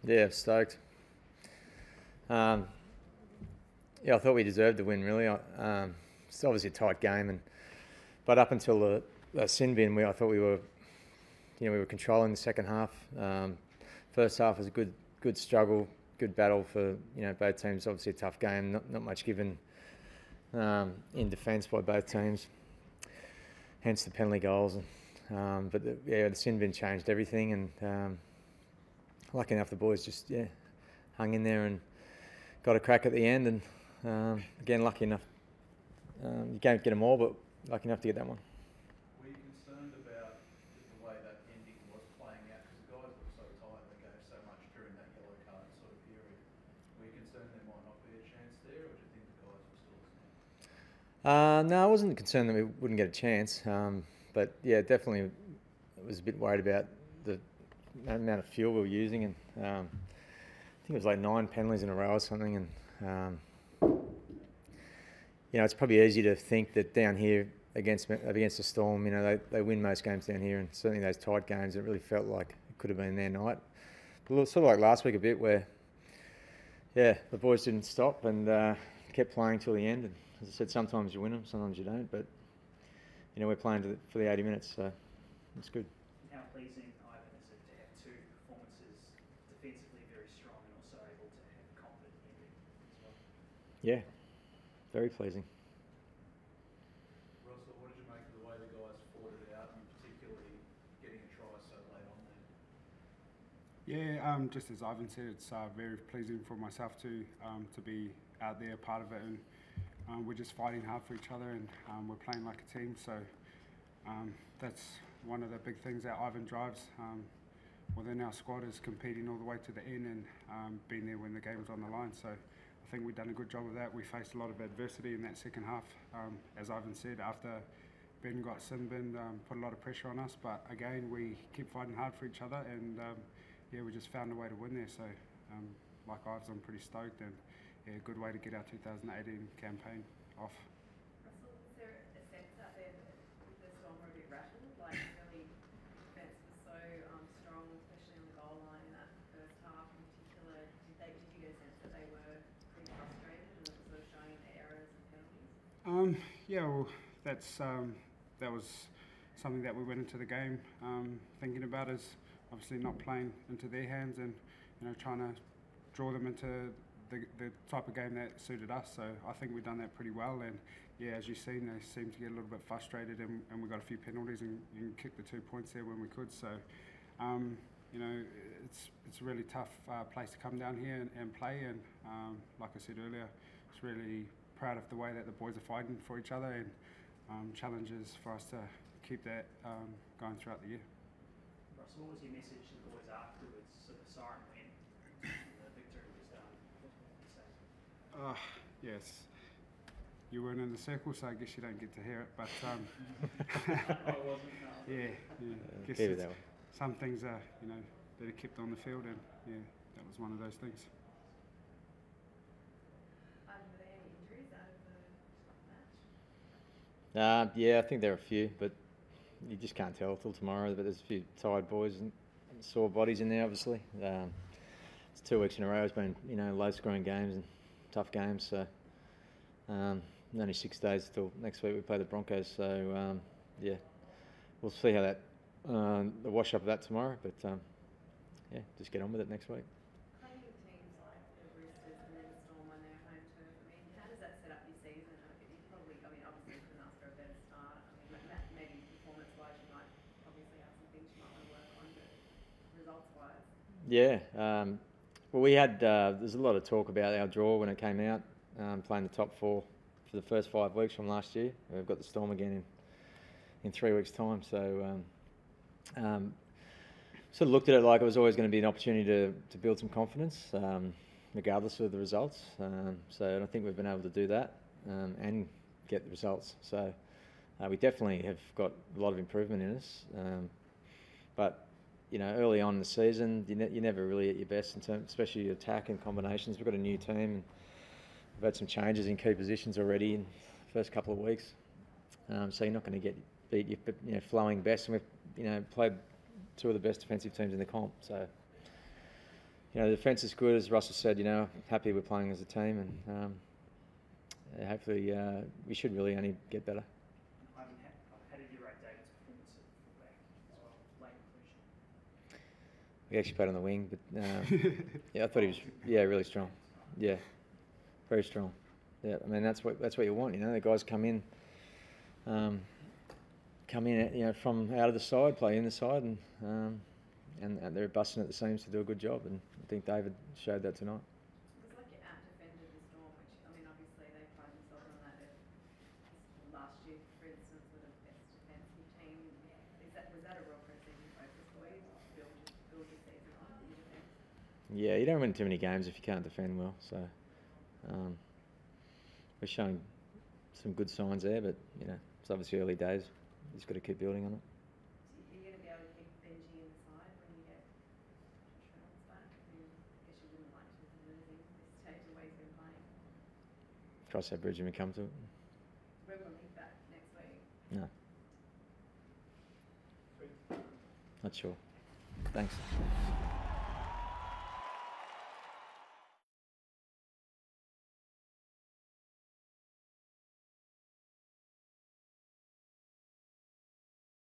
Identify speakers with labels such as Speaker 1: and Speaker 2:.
Speaker 1: Yeah, stoked. Yeah, I thought we deserved the win, really. It's obviously a tight game, but up until the sin bin, I thought we were controlling the second half. First half was a good struggle, good battle for both teams. Obviously a tough game, not much given in defence by both teams. Hence the penalty goals. But the sin bin changed everything, and lucky enough the boys just hung in there and got a crack at the end. And again, lucky enough, you can't get them all, but lucky enough to get that one.
Speaker 2: Were you concerned about just the way that ending was playing out? Because the guys were so tired, they gave so much during that yellow card sort of period. Were you concerned there might not be a chance there, or do you think the guys were still listening?
Speaker 1: No, I wasn't concerned that we wouldn't get a chance, but yeah, definitely was a bit worried about the amount of fuel we were using, and I think it was like 9 penalties in a row or something, and it's probably easy to think that down here against the Storm, they win most games down here, and certainly those tight games, it really felt like it could have been their night. But sort of like last week a bit, where the boys didn't stop and kept playing till the end. And as I said, sometimes you win them, sometimes you don't. But we're playing for the 80 minutes, so it's good.
Speaker 3: How pleasing, Ivan, is it to have two performances defensively very strong and also able to have confident ending as well?
Speaker 1: Yeah, very pleasing.
Speaker 2: Russell, what did you make of the way the guys fought it out, and particularly getting a try so late on there?
Speaker 4: Yeah, just as Ivan said, it's very pleasing for myself to be out there, part of it, and we're just fighting hard for each other, and we're playing like a team. So that's one of the big things that Ivan drives within our squad, is competing all the way to the end and being there when the game's on the line. So I think we've done a good job of that. We faced a lot of adversity in that second half, as Ivan said, after Ben got sin bin, put a lot of pressure on us. But again, we keep fighting hard for each other, and we just found a way to win there. So like Ives, I'm pretty stoked, and a good way to get our 2018 campaign off.
Speaker 5: Russell, is there a sense out there that the Storm were a bit rattled? Like, really, defence was so strong, especially on the goal line in that first half in particular. Did you get a sense that they were pretty frustrated and it was sort of showing in their errors and penalties?
Speaker 4: Well, that was something that we went into the game thinking about, is obviously not playing into their hands, and trying to draw them into the type of game that suited us. So I think we've done that pretty well, and as you've seen, they seem to get a little bit frustrated, and we got a few penalties and kicked the 2 points there when we could. So it's a really tough place to come down here and play, and like I said earlier, it's really proud of the way that the boys are fighting for each other, and challenges for us to keep that going throughout the year.
Speaker 3: Russell, what was your message to the boys afterwards? Sort of siren win, the victory was done.
Speaker 4: Yes, you weren't in the circle, so I guess you don't get to hear it. But
Speaker 3: I wasn't. No.
Speaker 4: Guess
Speaker 1: Keep it that way.
Speaker 4: some things are that are kept on the field, and that was one of those things.
Speaker 5: Were there any injuries out of the match?
Speaker 1: I think there are a few, but you just can't tell till tomorrow. But there's a few tired boys and sore bodies in there, obviously. It's 2 weeks in a row. It's been low-scoring games and tough games. So only 6 days till next week we play the Broncos. So we'll see how that the wash up of that tomorrow. But just get on with it next week.
Speaker 5: Playing with teams like the Roosters and then the Storm on their home turf, how does that set up your season? You probably, obviously you couldn't ask for a better start. Maybe performance-wise you might obviously have some things you might want to work on, but results-wise?
Speaker 1: Yeah. Well, we had there's a lot of talk about our draw when it came out, playing the top 4 for the first 5 weeks from last year. We've got the Storm again in 3 weeks' time. So sort of looked at it like it was always going to be an opportunity to build some confidence, regardless of the results. So I think we've been able to do that and get the results. So we definitely have got a lot of improvement in us. But early on in the season, you're never really at your best in terms, especially attack and combinations. We've got a new team, and we've had some changes in key positions already in the first couple of weeks. So you're not going to beat your flowing best, and we've played 2 of the best defensive teams in the comp. So you know, the defence is good, as Russell said. You know, happy we're playing as a team, and hopefully we should really only get better.
Speaker 3: Ivan, how did you rate David's performance at fullback as well, late inclusion?
Speaker 1: We actually played on the wing, but yeah, I thought he was really strong. Yeah, very strong. Yeah, I mean that's what you want. You know, the guys come in, you know, from out of the side, play in the side, and they're busting at the seams to do a good job. And I think David showed that tonight.
Speaker 5: It was like you out-defended the Storm, which, I mean, obviously they pride themselves on that. Last year, for instance, were the best defensive team. Was that a real pre-season focus for you, to build your season on your defence?
Speaker 1: Yeah, you don't win too many games if you can't defend well. So we're showing some good signs there, but you know, it's obviously early days. You've just got to keep building on it.
Speaker 5: So you're going to be able to keep Benji inside when you get Josh Reynolds back? I mean, I guess you wouldn't like to with him losing this stage the way he's been playing.
Speaker 1: Cross that bridge when we come to it.
Speaker 5: When will he back next week?
Speaker 1: No. Not sure. Thanks.